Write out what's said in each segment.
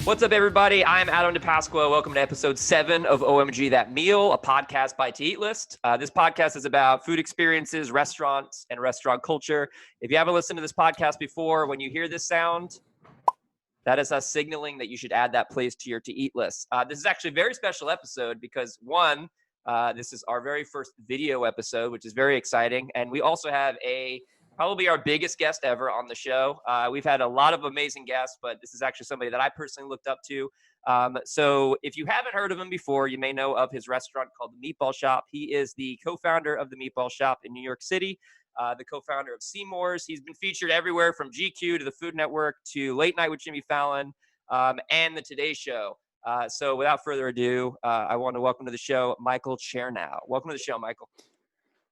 What's up, everybody? I'm Adam DePasqua. Welcome to episode 7 of OMG That Meal, a podcast by To Eat List. This podcast is about food experiences, restaurants, and restaurant culture. If you haven't listened to this podcast before, when you hear this sound, that is us signaling that you should add that place to your To Eat List. This is actually a very special episode because, one, this is our very first video episode, which is very exciting. And we also have probably our biggest guest ever on the show. We've had a lot of amazing guests, but this is actually somebody that I personally looked up to. So if you haven't heard of him before, you may know of his restaurant called the Meatball Shop. He is the co-founder of the Meatball Shop in New York City, the co-founder of Seamore's. He's been featured everywhere from GQ to the Food Network to Late Night with Jimmy Fallon and the Today Show. So without further ado, I want to welcome to the show, Michael Chernow. Welcome to the show, Michael.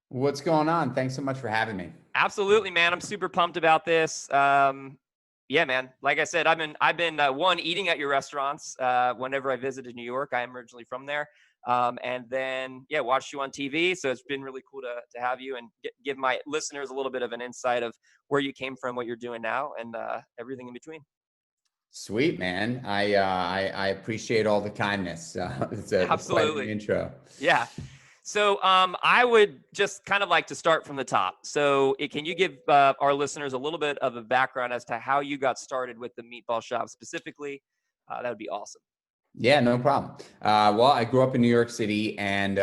What's going on? Thanks so much for having me. Absolutely, man. I'm super pumped about this. Yeah, man. Like I said, I've been eating at your restaurants whenever I visited New York. I am originally from there. And then, watched you on TV. So it's been really cool to have you and give my listeners a little bit of an insight of where you came from, what you're doing now, and everything in between. Sweet, man. I appreciate all the kindness. It's Absolutely quite an intro. Yeah. So I would just kind of like to start from the top. So can you give our listeners a little bit of a background as to how you got started with the Meatball Shop specifically? That would be awesome. Yeah, no problem. Well, I grew up in New York City, and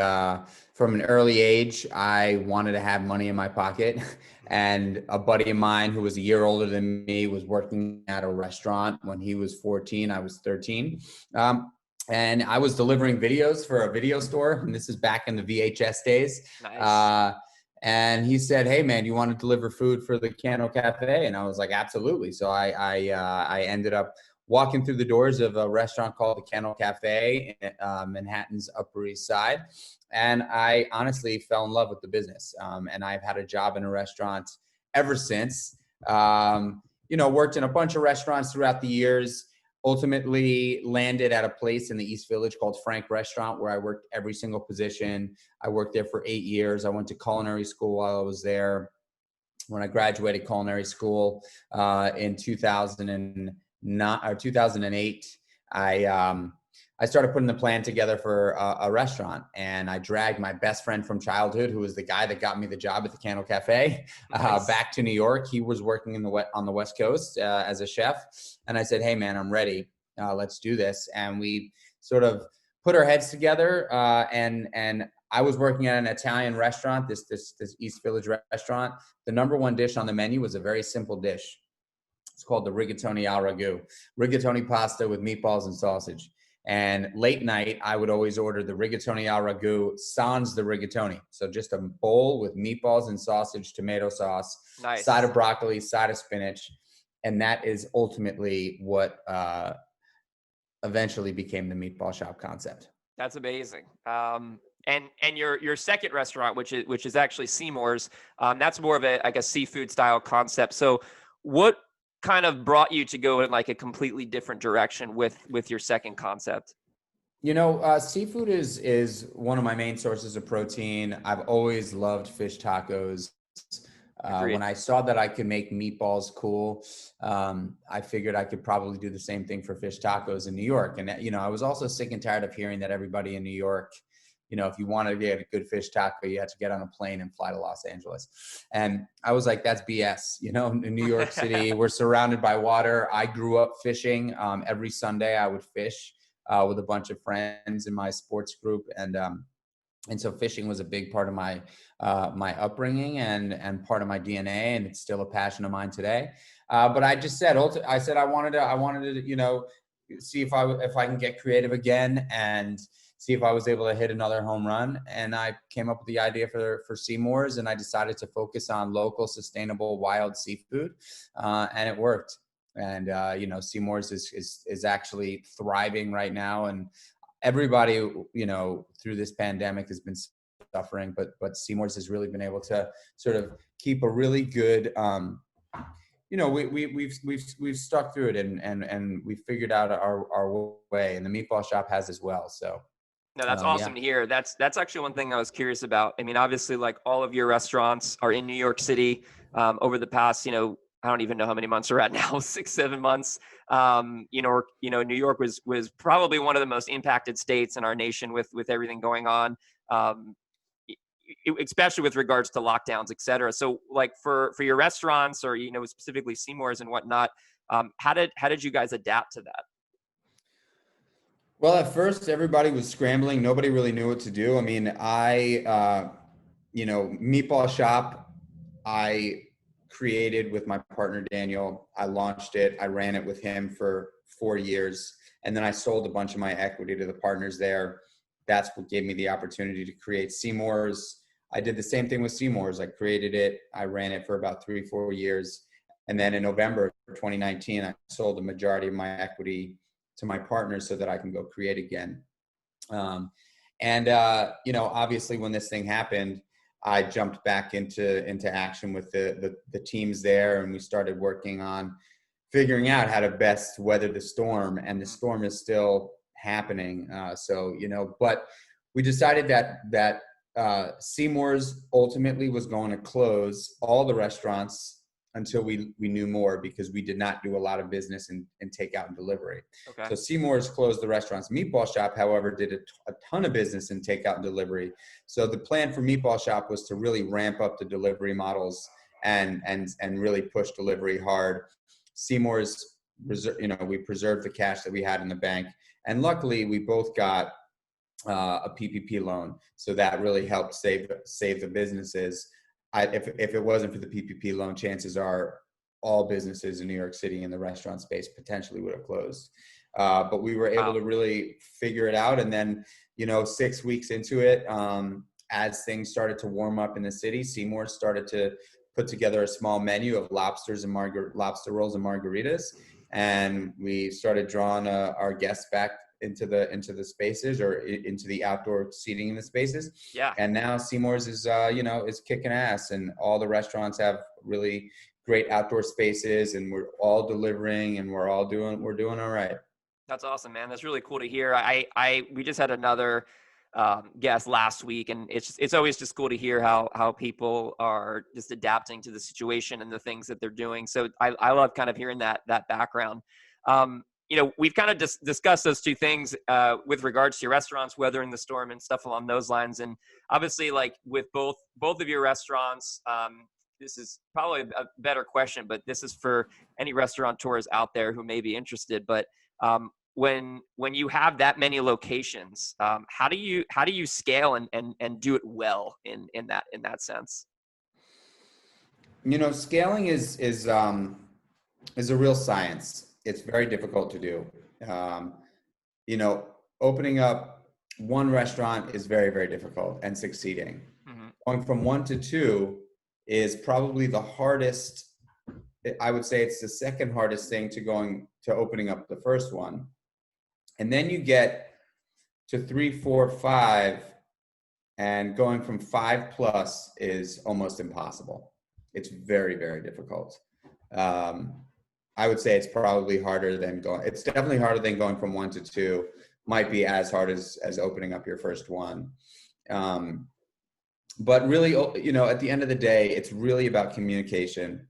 from an early age, I wanted to have money in my pocket. And a buddy of mine who was a year older than me was working at a restaurant when he was 14. I was 13. And I was delivering videos for a video store, and this is back in the VHS days. Nice. And he said, "Hey, man, you want to deliver food for the Cano Cafe?" And I was like, "Absolutely." So I ended up walking through the doors of a restaurant called the Cano Cafe in Manhattan's Upper East Side, and I honestly fell in love with the business. And I've had a job in a restaurant ever since. Worked in a bunch of restaurants throughout the years. Ultimately landed at a place in the East Village called Frank Restaurant, where I worked every single position. I worked there for 8 years. I went to culinary school while I was there. When I graduated culinary school in 2009 or 2008, I started putting the plan together for a restaurant, and I dragged my best friend from childhood, who was the guy that got me the job at the Cano Cafe, Nice. back to New York. He was working on the West Coast as a chef, and I said, "Hey, man, I'm ready. Let's do this." And we sort of put our heads together, and I was working at an Italian restaurant, this East Village restaurant. The number one dish on the menu was a very simple dish. It's called the rigatoni al ragu, rigatoni pasta with meatballs and sausage. And late night, I would always order the rigatoni al ragu sans the rigatoni. So just a bowl with meatballs and sausage, tomato sauce, Nice. side of broccoli, side of spinach. And that is ultimately what eventually became the Meatball Shop concept. That's amazing. And your second restaurant, which is actually Seamore's, that's more of a seafood style concept. So what kind of brought you to go in like a completely different direction with your second concept? Seafood is one of my main sources of protein. I've always loved fish tacos. When I saw that I could make meatballs cool, I figured I could probably do the same thing for fish tacos in New York. And, I was also sick and tired of hearing that everybody in New York, if you wanted to get a good fish taco, you had to get on a plane and fly to Los Angeles. And I was like, that's BS. In New York City, we're surrounded by water. I grew up fishing. Every Sunday I would fish with a bunch of friends in my sports group. And so fishing was a big part of my upbringing and part of my DNA. And it's still a passion of mine today. But I just said, I wanted to, see if I can get creative again and see if I was able to hit another home run. And I came up with the idea for Seamore's, and I decided to focus on local, sustainable, wild seafood. And it worked. And, Seamore's is actually thriving right now. And everybody, through this pandemic has been suffering, but Seamore's has really been able to sort of keep a really good, we've stuck through it and we figured out our way, and the Meatball Shop has as well. So. No, that's awesome to hear. That's actually one thing I was curious about. I mean, obviously, like all of your restaurants are in New York City. Over the past, I don't even know how many months we're at now, 6, 7 months. New York was probably one of the most impacted states in our nation with everything going on. Especially with regards to lockdowns, et cetera. So like for your restaurants or, specifically Seamore's and whatnot, how did you guys adapt to that? Well, at first everybody was scrambling. Nobody really knew what to do. I mean, Meatball Shop, I created with my partner, Daniel. I launched it. I ran it with him for 4 years. And then I sold a bunch of my equity to the partners there. That's what gave me the opportunity to create Seamore's. I did the same thing with Seamore's. I created it. I ran it for about 3-4 years. And then in November of 2019, I sold the majority of my equity to my partners so that I can go create again. Obviously when this thing happened, I jumped back into action with the teams there, and we started working on figuring out how to best weather the storm. And the storm is still happening. But we decided that Seamore's ultimately was going to close all the restaurants until we knew more, because we did not do a lot of business in takeout and delivery. Okay. So Seamore's closed the restaurants. Meatball Shop, however, did a ton of business in takeout and delivery. So the plan for Meatball Shop was to really ramp up the delivery models and really push delivery hard. Seamore's, we preserved the cash that we had in the bank. And luckily, we both got a PPP loan. So that really helped save the businesses. If it wasn't for the PPP loan, chances are all businesses in New York City in the restaurant space potentially would have closed. But we were able to really figure it out. And then, 6 weeks into it, as things started to warm up in the city, Seamore started to put together a small menu of lobster rolls and margaritas. And we started drawing our guests back into the spaces, or into the outdoor seating in the spaces. Yeah. And now Seamore's is kicking ass, and all the restaurants have really great outdoor spaces, and we're all delivering, and we're doing all right. That's awesome, man. That's really cool to hear. We just had another guest last week, and it's always just cool to hear how people are just adapting to the situation and the things that they're doing. So I love kind of hearing that background. We've kind of discussed those two things with regards to your restaurants, weathering the storm and stuff along those lines. And obviously, like with both of your restaurants, this is probably a better question, but this is for any restaurateurs out there who may be interested. But when you have that many locations, how do you scale and do it well in that sense? Scaling is a real science. It's very difficult to do. Opening up one restaurant is very, very difficult, and succeeding. Mm-hmm. Going from 1 to 2 is probably the hardest. I would say it's the second hardest thing to opening up the first one. And then you get to 3, 4, 5, and going from 5+ is almost impossible. It's very, very difficult. I would say it's probably harder than it's definitely harder than going from 1 to 2. Might be as hard as opening up your first one. But really, at the end of the day, it's really about communication.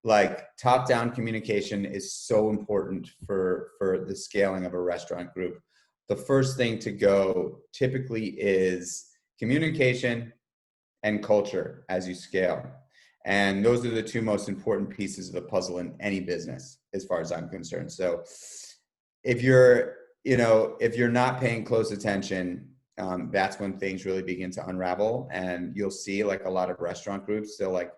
Like, top-down communication is so important for the scaling of a restaurant group. The first thing to go typically is communication and culture as you scale. And those are the two most important pieces of the puzzle in any business, as far as I'm concerned. So if you're not paying close attention, that's when things really begin to unravel. And you'll see, like, a lot of restaurant groups, they'll like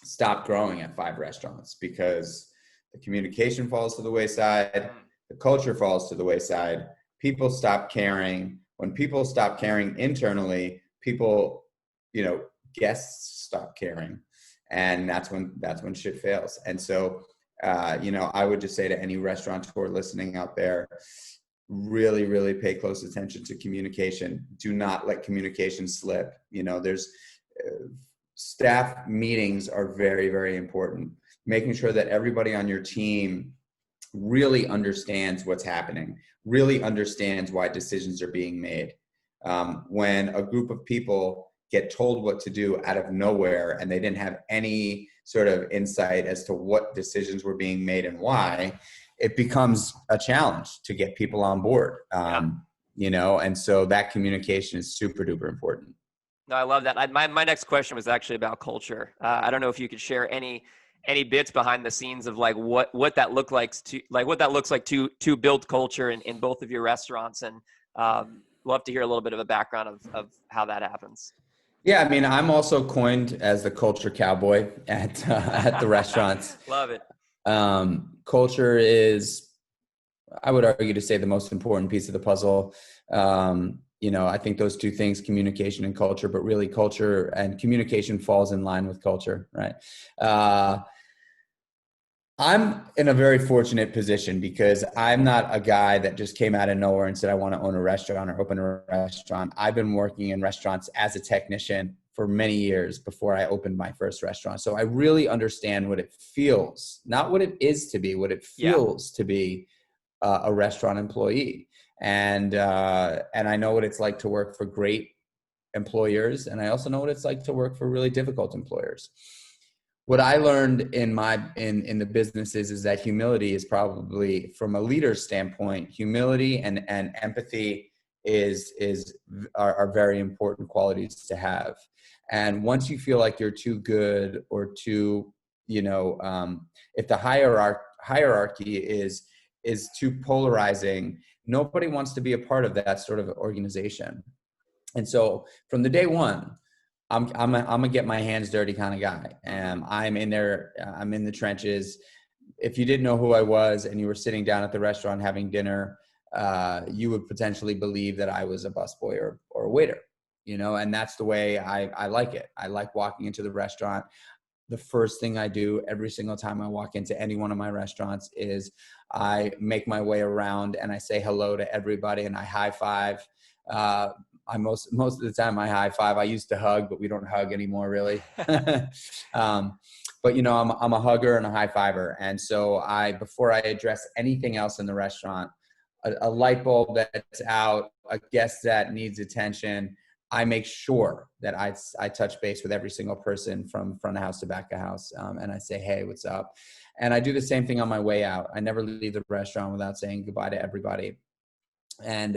stop growing at 5 restaurants because the communication falls to the wayside, the culture falls to the wayside, people stop caring. When people stop caring internally, people, guests stop caring, and that's when shit fails. And so, I would just say to any restaurateur listening out there, really, really pay close attention to communication. Do not let communication slip. There's staff meetings are very, very important. Making sure that everybody on your team really understands what's happening, really understands why decisions are being made. When a group of people get told what to do out of nowhere and they didn't have any sort of insight as to what decisions were being made and why, it becomes a challenge to get people on board. And so that communication is super duper important. No, I love that. My next question was actually about culture. I don't know if you could share any bits behind the scenes of like what that looks like to build culture in both of your restaurants, and love to hear a little bit of a background of how that happens. Yeah, I mean, I'm also coined as the culture cowboy at the restaurants. Love it. Culture is, I would argue, to say, the most important piece of the puzzle. I think those two things, communication and culture, but really culture and communication falls in line with culture, right? I'm in a very fortunate position because I'm not a guy that just came out of nowhere and said, I want to own a restaurant or open a restaurant. I've been working in restaurants as a technician for many years before I opened my first restaurant. So I really understand what it feels, not what it is to be, what it feels to be a restaurant employee. And I know what it's like to work for great employers. And I also know what it's like to work for really difficult employers. What I learned in the businesses is that humility is probably, from a leader's standpoint, humility and empathy are very important qualities to have. And once you feel like you're too good or too, if the hierarchy is too polarizing, nobody wants to be a part of that sort of organization. And so from the day one, I'm a get my hands dirty kind of guy. And I'm in there, I'm in the trenches. If you didn't know who I was and you were sitting down at the restaurant having dinner, you would potentially believe that I was a busboy or a waiter, and that's the way I like it. I like walking into the restaurant. The first thing I do every single time I walk into any one of my restaurants is I make my way around and I say hello to everybody and I high five. Most of the time I high five. I used to hug, but we don't hug anymore, really. But I'm a hugger and a high fiver. And so before I address anything else in the restaurant, a light bulb that's out, a guest that needs attention, I make sure that I touch base with every single person from front of house to back of house. And I say, hey, what's up? And I do the same thing on my way out. I never leave the restaurant without saying goodbye to everybody. And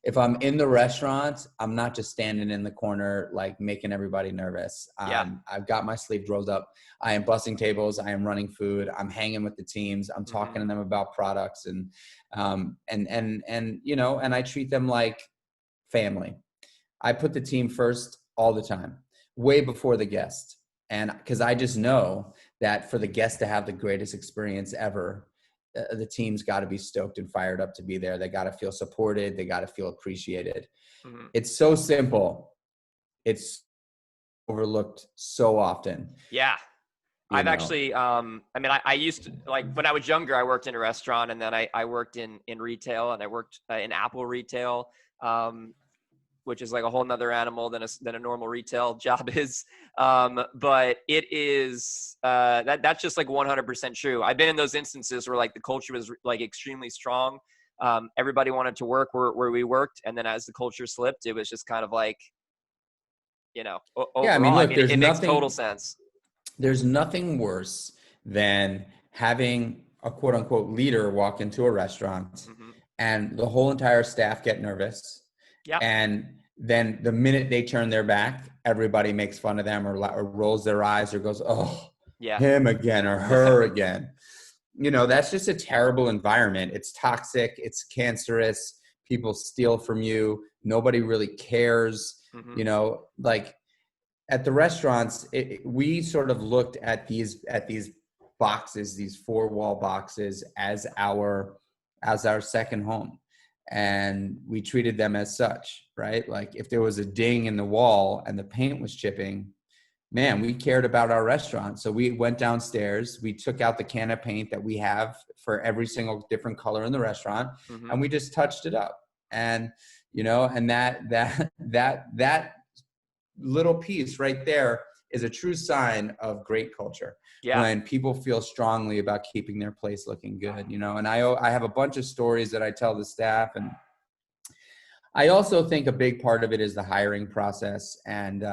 if I'm in the restaurant, I'm not just standing in the corner, like making everybody nervous. I've got my sleeves rolled up. I am bussing tables. I am running food. I'm hanging with the teams. I'm talking to them about products and I treat them like family. I put the team first all the time, way before the guest. And because I just know that for the guest to have the greatest experience ever, the team's got to be stoked and fired up to be there. They got to feel supported. They got to feel appreciated. It's so simple. It's overlooked so often. Yeah. I've actually, I used to, like, when I was younger, I worked in a restaurant, and then I worked in retail, and I worked in Apple retail, which is like a whole nother animal than a normal retail job is. But it is, that's just like 100% true. I've been in those instances where like the culture was like extremely strong. Everybody wanted to work where we worked. And then as the culture slipped, it was just kind of like, overall, it makes total sense. There's nothing worse than having a quote unquote leader walk into a restaurant and the whole entire staff get nervous. Yeah. And then the minute they turn their back, everybody makes fun of them or rolls their eyes or goes, oh, yeah, him again or her again. That's just a terrible environment. It's toxic. It's cancerous. People steal from you. Nobody really cares. Like at the restaurants, we sort of looked at these boxes, these 4-wall boxes as our second home. And we treated them as such, right? Like if there was a ding in the wall and the paint was chipping, man, we cared about our restaurant. So we went downstairs, we took out the can of paint that we have for every single different color in the restaurant, and we just touched it up. And, and that little piece right there is a true sign of great culture. Yeah. When people feel strongly about keeping their place looking good, and I have a bunch of stories that I tell the staff. And I also think a big part of it is the hiring process. And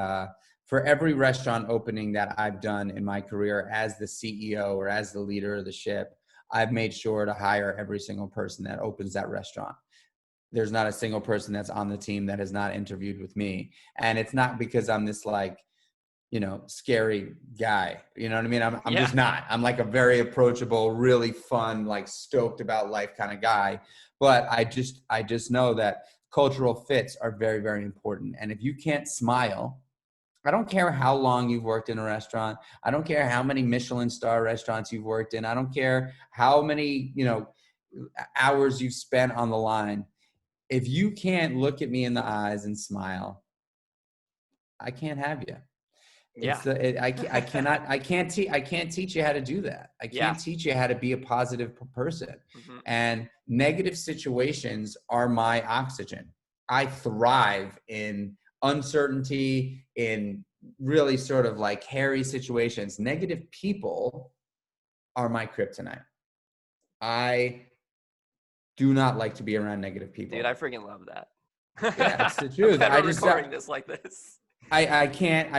for every restaurant opening that I've done in my career as the CEO or as the leader of the ship, I've made sure to hire every single person that opens that restaurant. There's not a single person that's on the team that has not interviewed with me. And it's not because I'm this like, scary guy. You know what I mean? I'm just not. I'm like a very approachable, really fun, like stoked about life kind of guy. But I just know that cultural fits are very, very important. And if you can't smile, I don't care how long you've worked in a restaurant. I don't care how many Michelin star restaurants you've worked in. I don't care how many, hours you've spent on the line. If you can't look at me in the eyes and smile, I can't have you. Yeah. I can't teach you how to do that. I can't teach you how to be a positive person. Mm-hmm. And negative situations are my oxygen. I thrive in uncertainty, in really sort of like hairy situations. Negative people are my kryptonite. I do not like to be around negative people. Dude, I freaking love that. Yeah, it's the truth. I'm recording this like this. I can't,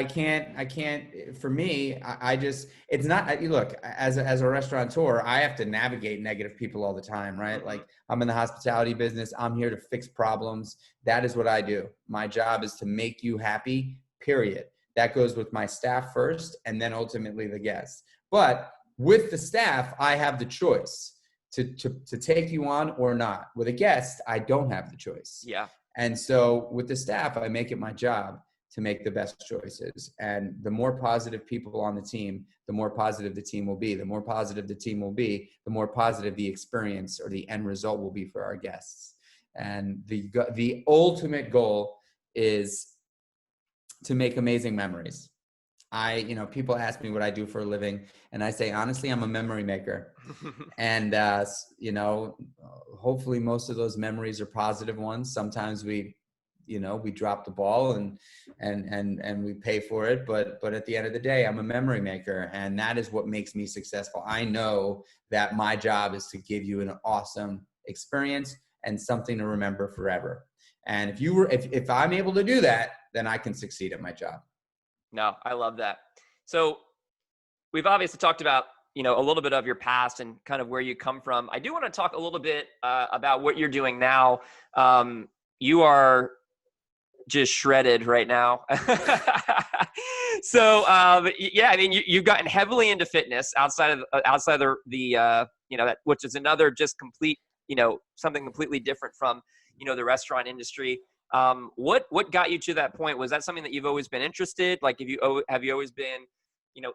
for me, I just, it's not, look, as a restaurateur, I have to navigate negative people all the time, right? Mm-hmm. Like I'm in the hospitality business. I'm here to fix problems. That is what I do. My job is to make you happy, period. That goes with my staff first and then ultimately the guests. But with the staff, I have the choice to take you on or not. With a guest, I don't have the choice. Yeah. And so with the staff, I make it my job to make the best choices. And the more positive people on the team, the more positive the team will be. The more positive the team will be, the more positive the experience or the end result will be for our guests. And the ultimate goal is to make amazing memories. People ask me what I do for a living, and I say, honestly, I'm a memory maker. And, hopefully most of those memories are positive ones. Sometimes we drop the ball and we pay for it. But at the end of the day, I'm a memory maker, and that is what makes me successful. I know that my job is to give you an awesome experience and something to remember forever. And if I'm able to do that, then I can succeed at my job. No, I love that. So we've obviously talked about, a little bit of your past and kind of where you come from. I do want to talk a little bit about what you're doing now. You are just shredded right now. So, you've gotten heavily into fitness outside of that, which is another just complete, something completely different from, the restaurant industry. What got you to that point? Was that something that you've always been interested? Like, have you always been,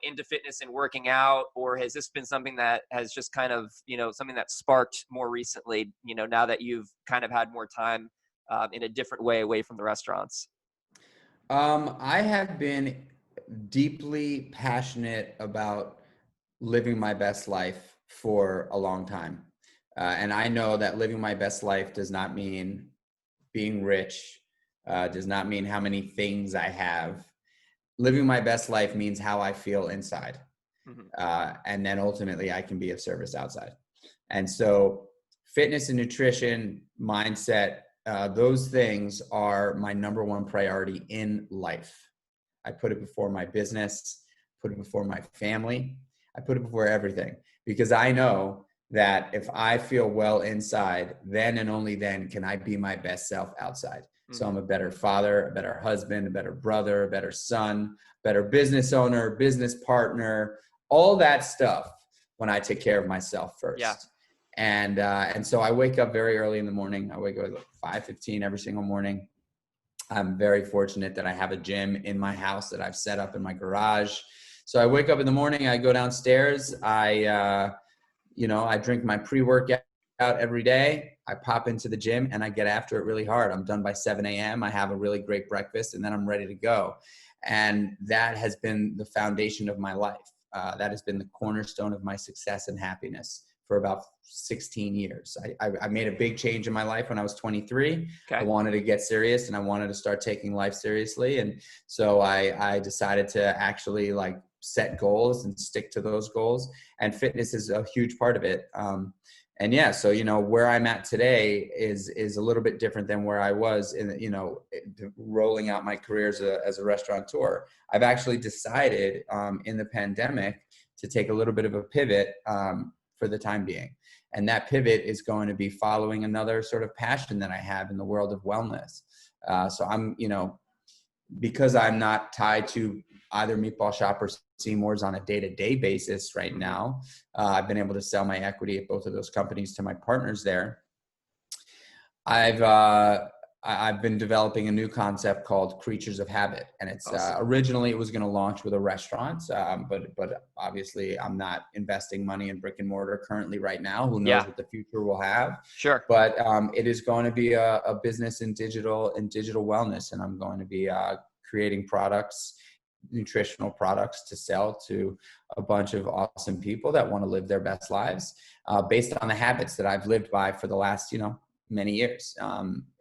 into fitness and working out, or has this been something that has just kind of, something that sparked more recently, now that you've kind of had more time in a different way away from the restaurants? I have been deeply passionate about living my best life for a long time. And I know that living my best life does not mean being rich, does not mean how many things I have. Living my best life means how I feel inside. Mm-hmm. And then ultimately I can be of service outside. And so fitness and nutrition, mindset, those things are my number one priority in life. I put it before my business, put it before my family. I put it before everything, because I know that if I feel well inside, then and only then can I be my best self outside. Mm-hmm. So I'm a better father, a better husband, a better brother, a better son, better business owner, business partner, all that stuff when I take care of myself first. Yeah. And so I wake up very early in the morning. I wake up at 5:15 every single morning. I'm very fortunate that I have a gym in my house that I've set up in my garage. So I wake up in the morning, I go downstairs, I drink my pre-workout every day. I pop into the gym and I get after it really hard. I'm done by 7 a.m. I have a really great breakfast and then I'm ready to go. And that has been the foundation of my life. That has been the cornerstone of my success and happiness for about 16 years. I made a big change in my life when I was 23. Okay. I wanted to get serious and I wanted to start taking life seriously. And so I decided to actually set goals and stick to those goals. And fitness is a huge part of it. And yeah, so, where I'm at today is a little bit different than where I was in, rolling out my career as a restaurateur. I've actually decided in the pandemic to take a little bit of a pivot for the time being. And that pivot is going to be following another sort of passion that I have in the world of wellness. So I'm, because I'm not tied to either Meatball Shop or Seamore's on a day-to-day basis right now, I've been able to sell my equity at both of those companies to my partners there. I've been developing a new concept called Creatures of Habit, and it's Awesome. Originally it was going to launch with a restaurant, but obviously I'm not investing money in brick and mortar currently right now. Who knows what the future will have? Sure. But it is going to be a business in digital wellness, and I'm going to be creating nutritional products to sell to a bunch of awesome people that want to live their best lives based on the habits that I've lived by for the last many years.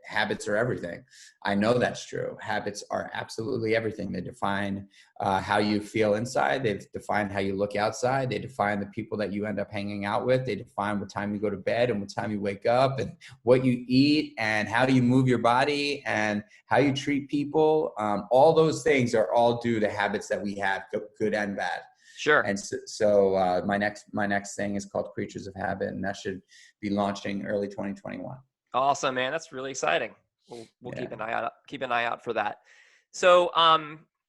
Habits are everything. I know that's true. Habits are absolutely everything. They define how you feel inside. They define how you look outside. They define the people that you end up hanging out with. They define what time you go to bed and what time you wake up, and what you eat and how you move your body and how you treat people. All those things are all due to habits that we have, good and bad. Sure. And so my next thing is called Creatures of Habit, and that should be launching early 2021. Awesome, man. That's really exciting. We'll keep an eye out for that. So,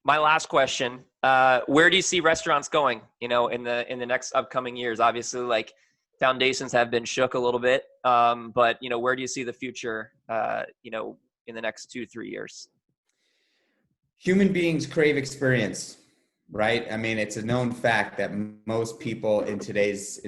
my last question, where do you see restaurants going, in the next upcoming years? Obviously, like, foundations have been shook a little bit. But, where do you see the future, in the next 2-3 years? Human beings crave experience, right? I mean, it's a known fact that most people in today's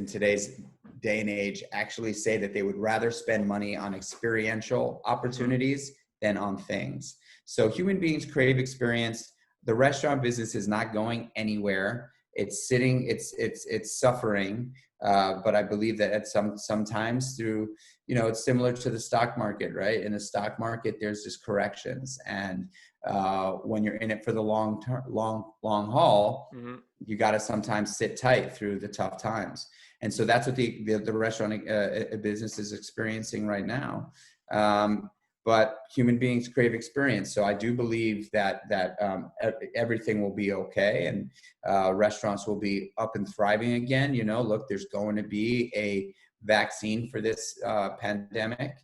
day and age actually say that they would rather spend money on experiential opportunities than on things. So human beings crave experience. The restaurant business is not going anywhere. It's suffering. But I believe that sometimes through, it's similar to the stock market, right? In the stock market, there's just corrections. And when you're in it for the long haul, you got to sometimes sit tight through the tough times. And so that's what the restaurant business is experiencing right now. But human beings crave experience. So I do believe that everything will be okay, and restaurants will be up and thriving again. Look, there's going to be a vaccine for this pandemic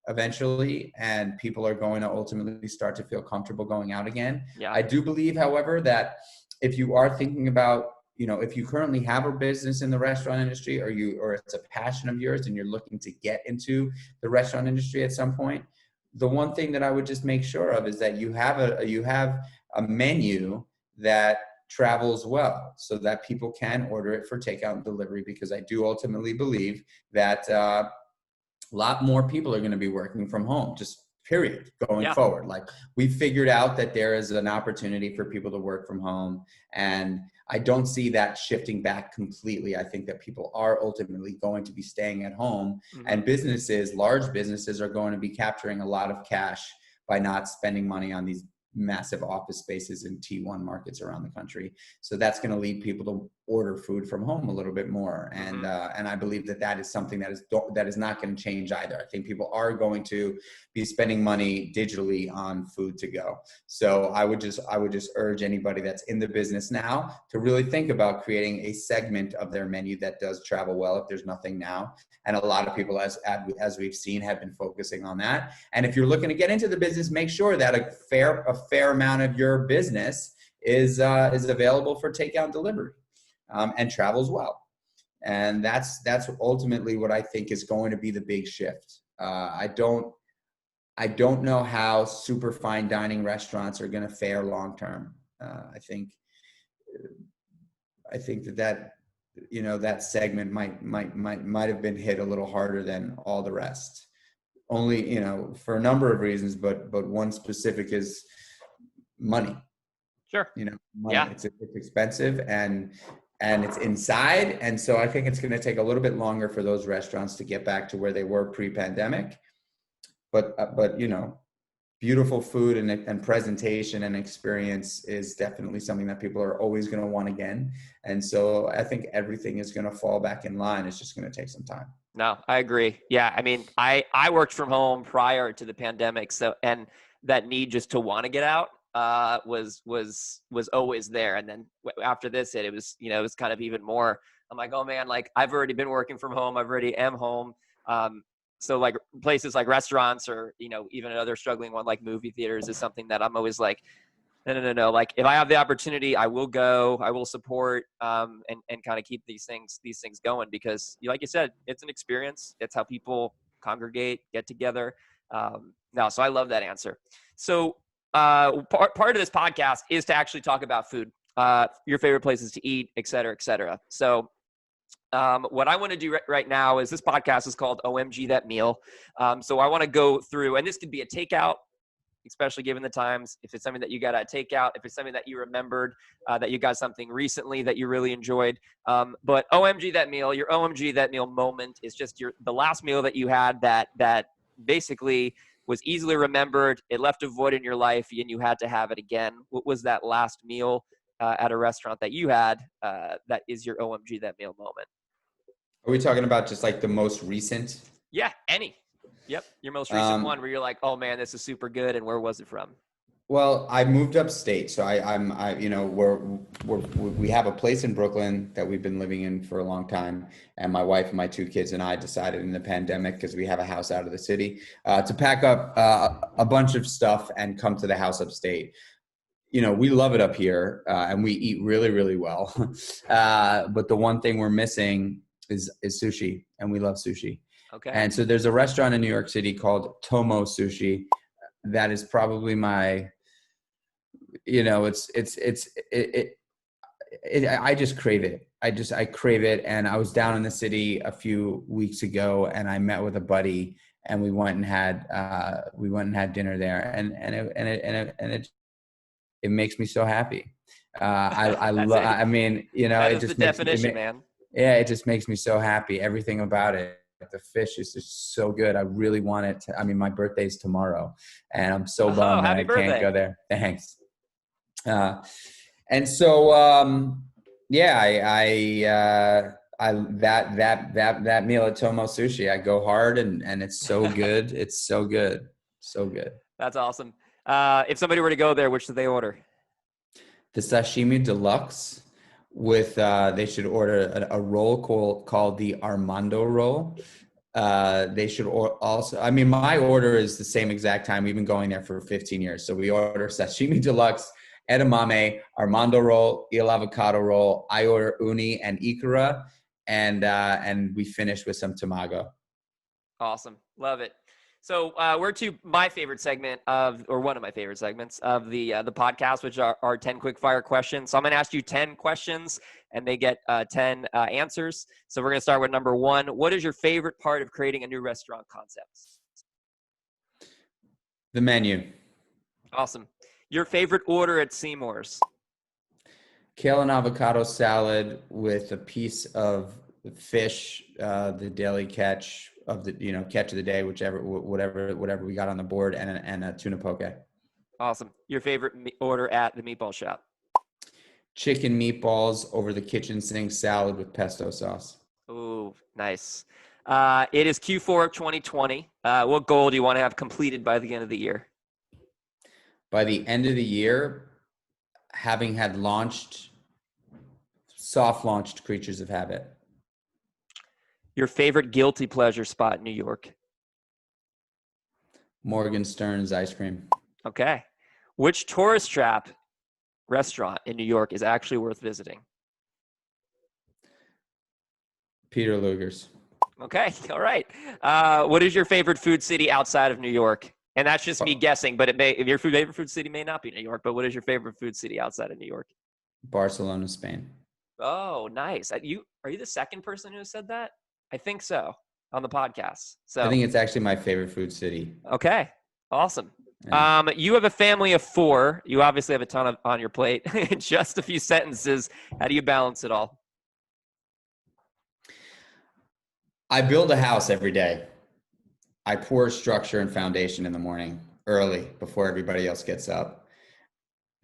eventually, and people are going to ultimately start to feel comfortable going out again. Yeah. I do believe, however, that if you are thinking about, if you currently have a business in the restaurant industry, or it's a passion of yours and you're looking to get into the restaurant industry at some point, the one thing that I would just make sure of is that you have a menu that travels well, so that people can order it for takeout and delivery, because I do ultimately believe that a lot more people are going to be working from home, just period, going forward. Like, we figured out that there is an opportunity for people to work from home, and I don't see that shifting back completely. I think that people are ultimately going to be staying at home, and large businesses are going to be capturing a lot of cash by not spending money on these massive office spaces in T1 markets around the country. So that's going to lead people to order food from home a little bit more. And I believe that is something that is not going to change either. I think people are going to be spending money digitally on food to go. So I would just urge anybody that's in the business now to really think about creating a segment of their menu that does travel well if there's nothing now. And a lot of people, as we've seen, have been focusing on that. And if you're looking to get into the business, make sure that a fair amount of your business is available for takeout and delivery, and travels well. And that's ultimately what I think is going to be the big shift. I don't know how super fine dining restaurants are going to fare long term. I think that that segment might have been hit a little harder than all the rest. Only, for a number of reasons, but one specific is money. Sure. Money. Yeah. It's expensive, and it's inside. And so I think it's going to take a little bit longer for those restaurants to get back to where they were pre-pandemic. But beautiful food and presentation and experience is definitely something that people are always going to want again. And so I think everything is going to fall back in line. It's just going to take some time. No, I agree. Yeah. I mean, I worked from home prior to the pandemic. So, and that need just to want to get out was always there. And then after this, it was, it was kind of even more. I'm like, oh man, like I've already been working from home. I've already am home. So like places like restaurants or, even another struggling one like movie theaters is something that I'm always like, no. Like if I have the opportunity, I will go, I will support, and kind of keep these things going because like you said, it's an experience. It's how people congregate, get together. No, so I love that answer. So part of this podcast is to actually talk about food, your favorite places to eat, et cetera, et cetera. So what I want to do right now is this podcast is called OMG That Meal. So I want to go through, and this could be a takeout, especially given the times. If it's something that you got at takeout, if it's something that you remembered, that you got something recently that you really enjoyed. But OMG That Meal, your OMG That Meal moment is just the last meal that you had that basically was easily remembered. It left a void in your life and you had to have it again. What was that last meal at a restaurant that you had that is your OMG That Meal moment? Are we talking about just like the most recent? Yeah, any. Yep, your most recent one where you're like, oh man, this is super good, and where was it from? Well, I moved upstate, so we have a place in Brooklyn that we've been living in for a long time, and my wife and my two kids and I decided in the pandemic, because we have a house out of the city, to pack up a bunch of stuff and come to the house upstate. We love it up here, and we eat really, really well. But the one thing we're missing is sushi, and we love sushi. Okay. And so there's a restaurant in New York City called Tomo Sushi that is probably my, I just crave it. I crave it. And I was down in the city a few weeks ago and I met with a buddy and we went and had dinner there and it makes me so happy. That is the definition, man. Yeah, it just makes me so happy. Everything about it. The fish is just so good. I really want it to, my birthday's tomorrow and I'm so bummed that I can't go there. Thanks. And so, that meal at Tomo Sushi, I go hard and it's so good. It's so good. So good. That's awesome. If somebody were to go there, which do they order? The sashimi deluxe with, they should order a roll called the Armando roll. They should also, my order is the same exact time. We've been going there for 15 years. So we order sashimi deluxe, edamame, Armando roll, il avocado roll. I order uni and ikara, and we finish with some tamago. Awesome. Love it. So we're to my favorite segment one of my favorite segments of the podcast, which are 10 quick fire questions. So I'm going to ask you 10 questions and they get 10 answers. So we're going to start with number 1. What is your favorite part of creating a new restaurant concept? The menu. Awesome. Your favorite order at Seamore's? Kale and avocado salad with a piece of fish, the daily catch of the catch of the day, whatever we got on the board, and a tuna poke. Awesome. Your favorite order at the Meatball Shop? Chicken meatballs over the kitchen sink salad with pesto sauce. Ooh, nice. It is Q4 of 2020. What goal do you want to have completed by the end of the year? By the end of the year, having had soft launched Creatures of Habit. Your favorite guilty pleasure spot in New York? Morgan Stern's ice cream. Okay. Which tourist trap restaurant in New York is actually worth visiting? Peter Luger's. Okay. All right. What is your favorite food city outside of New York? And that's just me guessing, but your favorite food city may not be New York, but what is your favorite food city outside of New York? Barcelona, Spain. Oh, nice. Are you the second person who said that? I think so, on the podcast. So I think it's actually my favorite food city. Okay. Awesome. Yeah. You have a family of 4. You obviously have a ton on your plate. In just a few sentences, how do you balance it all? I build a house every day. I pour structure and foundation in the morning. early before everybody else gets up.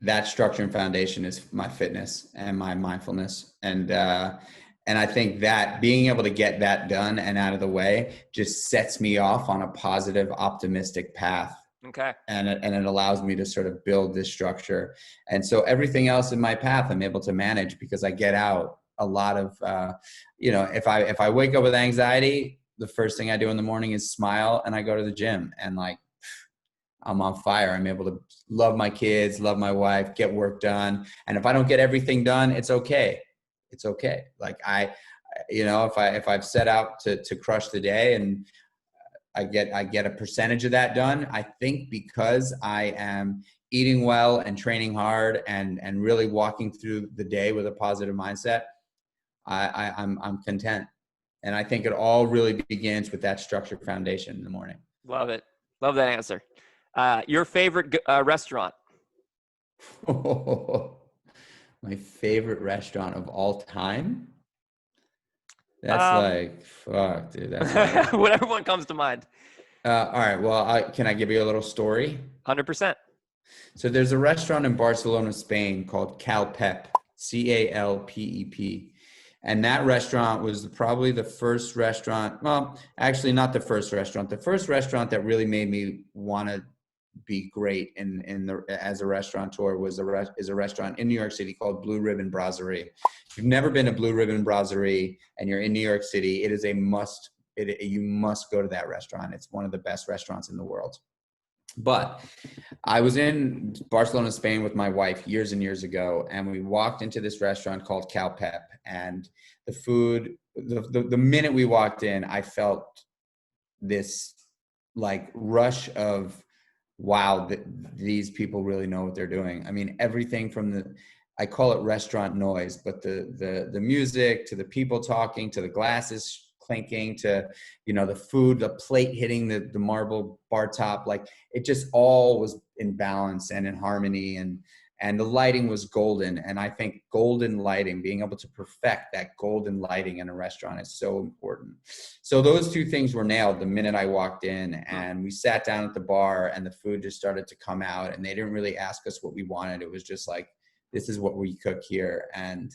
That structure and foundation is my fitness and my mindfulness. And I think that being able to get that done and out of the way just sets me off on a positive, optimistic path. Okay. And it allows me to sort of build this structure. And so everything else in my path, I'm able to manage because I get out a lot of, if I wake up with anxiety, the first thing I do in the morning is smile and I go to the gym and like, I'm on fire. I'm able to love my kids, love my wife, get work done. And if I don't get everything done, it's okay. It's okay. Like if I've set out to crush the day and I get a percentage of that done, I think because I am eating well and training hard and really walking through the day with a positive mindset, I'm content. And I think it all really begins with that structured foundation in the morning. Love it. Love that answer. Your favorite restaurant? My favorite restaurant of all time? That's fuck, dude. That's like, whatever one comes to mind. All right. Well, can I give you a little story? 100%. So there's a restaurant in Barcelona, Spain called Calpep, Calpep. And that restaurant was probably the first restaurant. Well, actually not the first restaurant. The first restaurant that really made me want to be great as a restaurateur is a restaurant in New York City called Blue Ribbon Brasserie. If you've never been to Blue Ribbon Brasserie and you're in New York City, it is a must. You must go to that restaurant. It's one of the best restaurants in the world. But I was in Barcelona, Spain with my wife years and years ago, and we walked into this restaurant called Calpep, and the food, the minute we walked in, I felt this like rush of, wow, these people really know what they're doing. I mean, everything from I call it restaurant noise, but the music, to the people talking, to the glasses clinking, to, the food, the plate hitting the marble bar top, like it just all was in balance and in harmony, and the lighting was golden. And I think golden lighting, being able to perfect that golden lighting in a restaurant is so important. So those two things were nailed the minute I walked in, and we sat down at the bar and the food just started to come out, and they didn't really ask us what we wanted. It was just like, this is what we cook here. And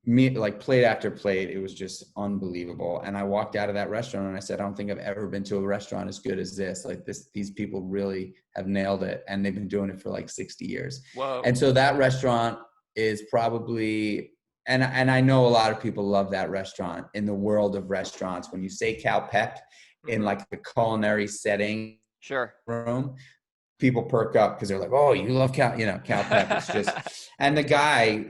like plate after plate, it was just unbelievable. And I walked out of that restaurant and I said, I don't think I've ever been to a restaurant as good as this. Like these people really have nailed it, and they've been doing it for like 60 years. Whoa. And so that restaurant is probably, and I know a lot of people love that restaurant in the world of restaurants. When you say Calpep in like a culinary setting, sure, room, people perk up because they're like, oh, you love Calpep. It's just, and the guy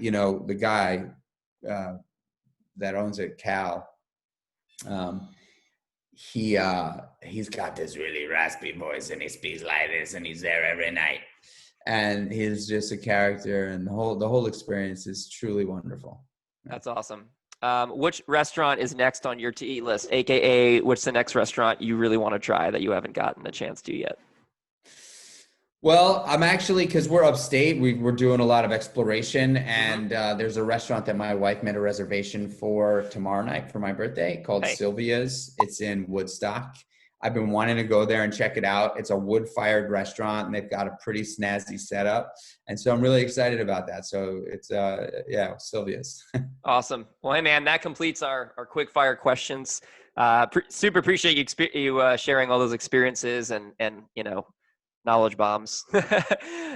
that owns it, Cal, he's got this really raspy voice, and he speaks like this, and he's there every night, and he's just a character, and the whole experience is truly wonderful. That's awesome. Which restaurant is next on your to eat list, aka what's the next restaurant you really want to try that you haven't gotten a chance to yet? Well, I'm actually, because we're upstate, we're doing a lot of exploration, and there's a restaurant that my wife made a reservation for tomorrow night for my birthday called Sylvia's. It's in Woodstock. I've been wanting to go there and check it out. It's a wood-fired restaurant, and they've got a pretty snazzy setup, and so I'm really excited about that. So it's Sylvia's. Awesome. Well, hey man, that completes our quick fire questions. Super appreciate you sharing all those experiences and knowledge bombs. So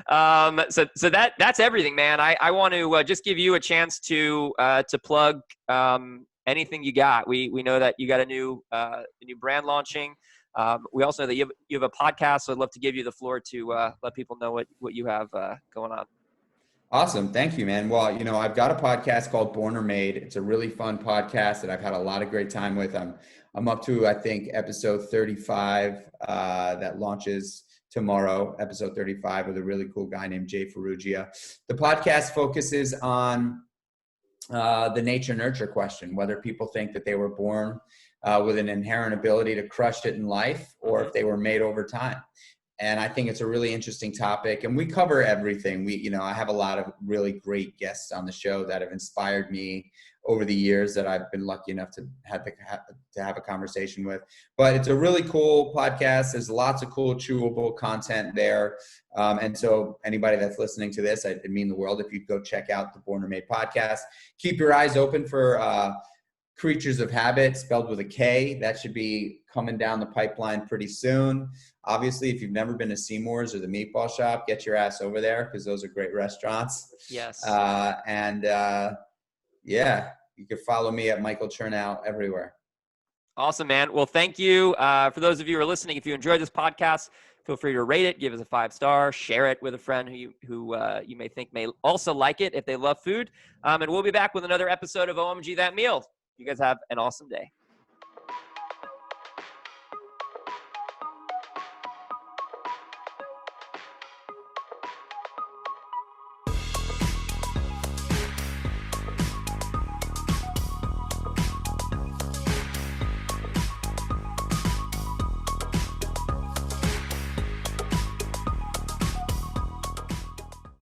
that's everything, man. I want to just give you a chance to plug anything you got. We know that you got a new brand launching. We also know that you have a podcast, so I'd love to give you the floor to let people know what you have going on. Awesome. Thank you, man. Well, I've got a podcast called Born or Made. It's a really fun podcast that I've had a lot of great time with. I'm up to, I think, episode 35 that launches tomorrow, episode 35, with a really cool guy named Jay Ferrugia. The podcast focuses on the nature-nurture question, whether people think that they were born with an inherent ability to crush it in life, or if they were made over time. And I think it's a really interesting topic, and we cover everything. I have a lot of really great guests on the show that have inspired me over the years that I've been lucky enough to have a conversation with. But it's a really cool podcast. There's lots of cool chewable content there. And so anybody that's listening to this, it'd mean the world if you'd go check out the Born or Made podcast. Keep your eyes open for Creatures of Habit, spelled with a K. That should be coming down the pipeline pretty soon. Obviously, if you've never been to Seamore's or the Meatball Shop, get your ass over there because those are great restaurants. Yes. Yeah, you can follow me at Michael Chernow everywhere. Awesome, man. Well, thank you. For those of you who are listening, if you enjoyed this podcast, feel free to rate it, give us a 5-star, share it with a friend who you may think may also like it if they love food. And we'll be back with another episode of OMG That Meal. You guys have an awesome day.